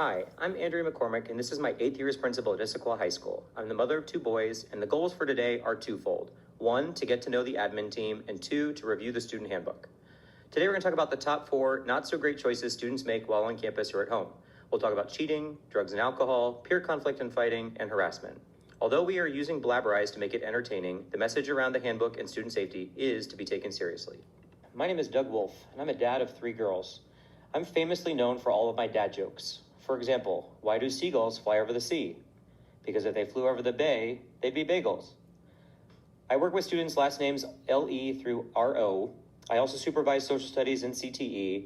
Hi, I'm Andrea McCormick, and this is my 8th year as principal at Issaquah High School. I'm the mother of 2 boys, and the goals for today are twofold. 1, to get to know the admin team, and 2, to review the student handbook. Today we're going to talk about the top 4 not-so-great choices students make while on campus or at home. We'll talk about cheating, drugs and alcohol, peer conflict and fighting, and harassment. Although we are using Blabberize to make it entertaining, the message around the handbook and student safety is to be taken seriously. My name is Doug Wolf, and I'm a dad of 3 girls. I'm famously known for all of my dad jokes. For example, why do seagulls fly over the sea? Because if they flew over the bay, they'd be bagels. I work with students' last names LE through RO. I also supervise social studies and CTE.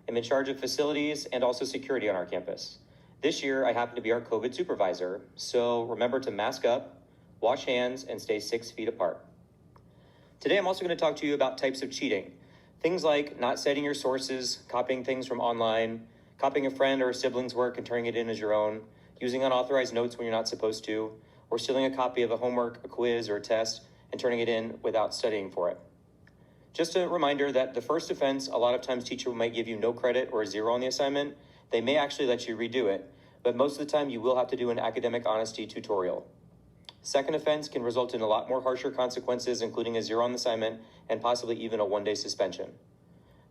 I'm in charge of facilities and also security on our campus. This year, I happen to be our COVID supervisor, so remember to mask up, wash hands, and stay 6 feet apart. Today, I'm also going to talk to you about types of cheating. Things like not citing your sources, copying things from online, copying a friend or a sibling's work and turning it in as your own, using unauthorized notes when you're not supposed to, or stealing a copy of a homework, a quiz, or a test and turning it in without studying for it. Just a reminder that the first offense, a lot of times teacher might give you no credit or a 0 on the assignment. They may actually let you redo it, but most of the time you will have to do an academic honesty tutorial. Second offense can result in a lot more harsher consequences, including a 0 on the assignment and possibly even a 1-day suspension.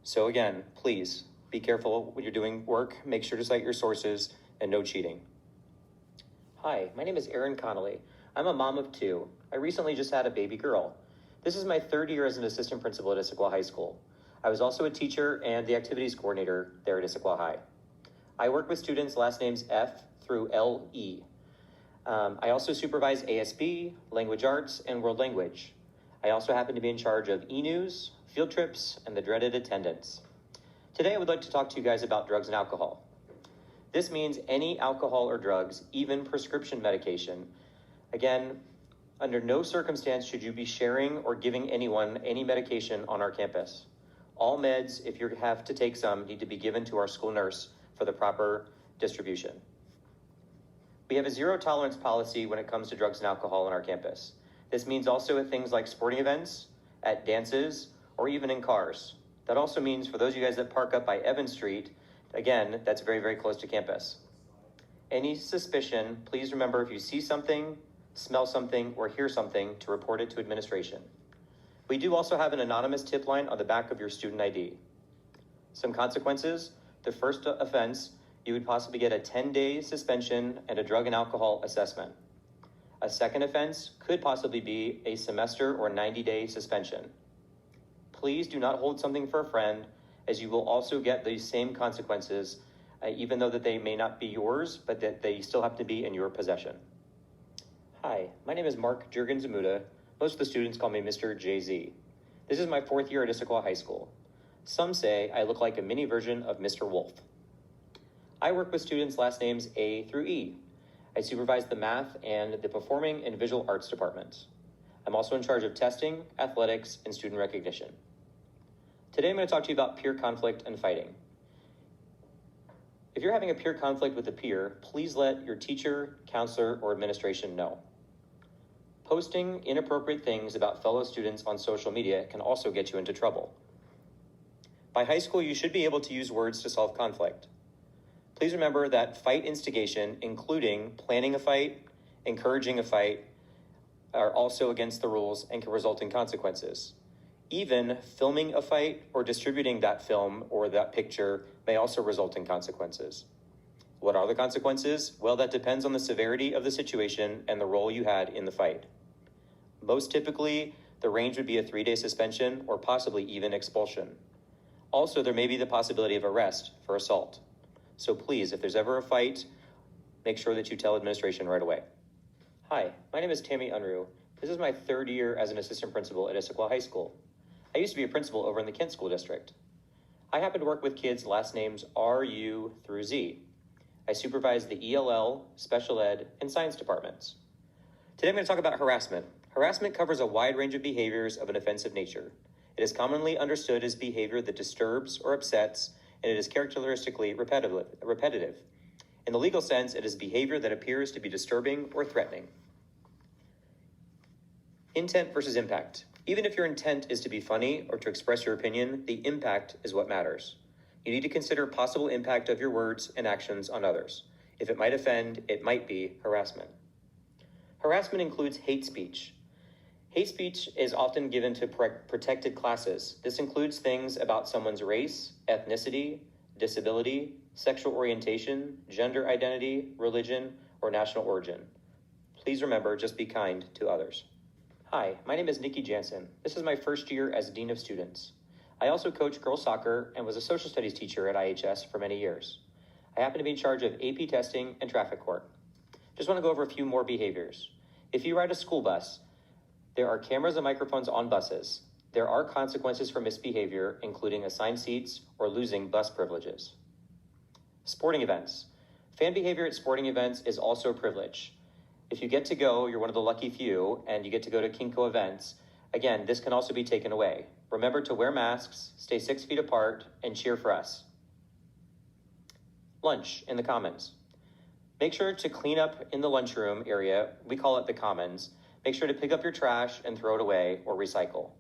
So again, please, be careful when you're doing work, make sure to cite your sources, and no cheating. Hi, my name is Erin Connolly. I'm a mom of 2. I recently just had a baby girl. This is my 3rd year as an assistant principal at Issaquah High School. I was also a teacher and the activities coordinator there at Issaquah High. I work with students last names F through LE. I also supervise ASB, language arts, and world language. I also happen to be in charge of e-news, field trips, and the dreaded attendance. Today, I would like to talk to you guys about drugs and alcohol. This means any alcohol or drugs, even prescription medication. Again, under no circumstance should you be sharing or giving anyone any medication on our campus. All meds, if you have to take some, need to be given to our school nurse for the proper distribution. We have a 0 tolerance policy when it comes to drugs and alcohol on our campus. This means also at things like sporting events, at dances, or even in cars. That also means for those of you guys that park up by Evans Street, again, that's very, very close to campus. Any suspicion, please remember if you see something, smell something, or hear something to report it to administration. We do also have an anonymous tip line on the back of your student ID. Some consequences: the first offense, you would possibly get a 10-day suspension and a drug and alcohol assessment. A second offense could possibly be a semester or 90-day suspension. Please do not hold something for a friend, as you will also get these same consequences, even though that they may not be yours, but that they still have to be in your possession. Hi, my name is Mark Jurgen-Zamuda. Most of the students call me Mr. JZ. This is my 4th year at Issaquah High School. Some say I look like a mini version of Mr. Wolf. I work with students' last names A through E. I supervise the math and the performing and visual arts departments. I'm also in charge of testing, athletics, and student recognition. Today I'm going to talk to you about peer conflict and fighting. If you're having a peer conflict with a peer, please let your teacher, counselor, or administration know. Posting inappropriate things about fellow students on social media can also get you into trouble. By high school, you should be able to use words to solve conflict. Please remember that fight instigation, including planning a fight, encouraging a fight, are also against the rules and can result in consequences. Even filming a fight or distributing that film or that picture may also result in consequences. What are the consequences? Well, that depends on the severity of the situation and the role you had in the fight. Most typically, the range would be a 3-day suspension or possibly even expulsion. Also, there may be the possibility of arrest for assault. So please, if there's ever a fight, make sure that you tell administration right away. Hi, my name is Tammy Unruh. This is my 3rd year as an assistant principal at Issaquah High School. I used to be a principal over in the Kent School District. I happen to work with kids' last names RU through Z. I supervise the ELL, special ed, and science departments. Today I'm going to talk about harassment. Harassment covers a wide range of behaviors of an offensive nature. It is commonly understood as behavior that disturbs or upsets, and it is characteristically repetitive. In the legal sense, it is behavior that appears to be disturbing or threatening. Intent versus impact. Even if your intent is to be funny or to express your opinion, the impact is what matters. You need to consider possible impact of your words and actions on others. If it might offend, it might be harassment. Harassment includes hate speech. Hate speech is often given to protected classes. This includes things about someone's race, ethnicity, disability, sexual orientation, gender identity, religion, or national origin. Please remember, just be kind to others. Hi, my name is Nikki Jansen. This is my first year as Dean of Students. I also coach girls soccer and was a social studies teacher at IHS for many years. I happen to be in charge of AP testing and traffic court. Just want to go over a few more behaviors. If you ride a school bus, there are cameras and microphones on buses. There are consequences for misbehavior, including assigned seats or losing bus privileges. Sporting events. Fan behavior at sporting events is also a privilege. If you get to go, you're one of the lucky few, and you get to go to Kinko events, again, this can also be taken away. Remember to wear masks, stay 6 feet apart, and cheer for us. Lunch in the commons. Make sure to clean up in the lunchroom area. We call it the commons. Make sure to pick up your trash and throw it away or recycle.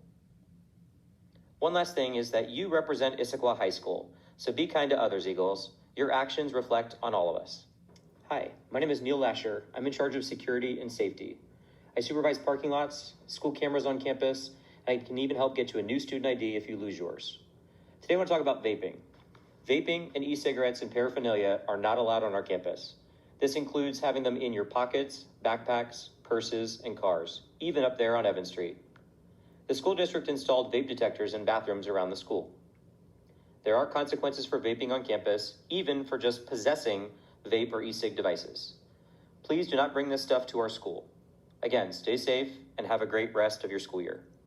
One last thing is that you represent Issaquah High School, so be kind to others, Eagles. Your actions reflect on all of us. Hi, my name is Neil Lasher. I'm in charge of security and safety. I supervise parking lots, school cameras on campus, and I can even help get you a new student ID if you lose yours. Today I want to talk about vaping. Vaping and e-cigarettes and paraphernalia are not allowed on our campus. This includes having them in your pockets, backpacks, purses, and cars, even up there on Evans Street. The school district installed vape detectors in bathrooms around the school. There are consequences for vaping on campus, even for just possessing vape or e-cig devices. Please do not bring this stuff to our school. Again, stay safe and have a great rest of your school year.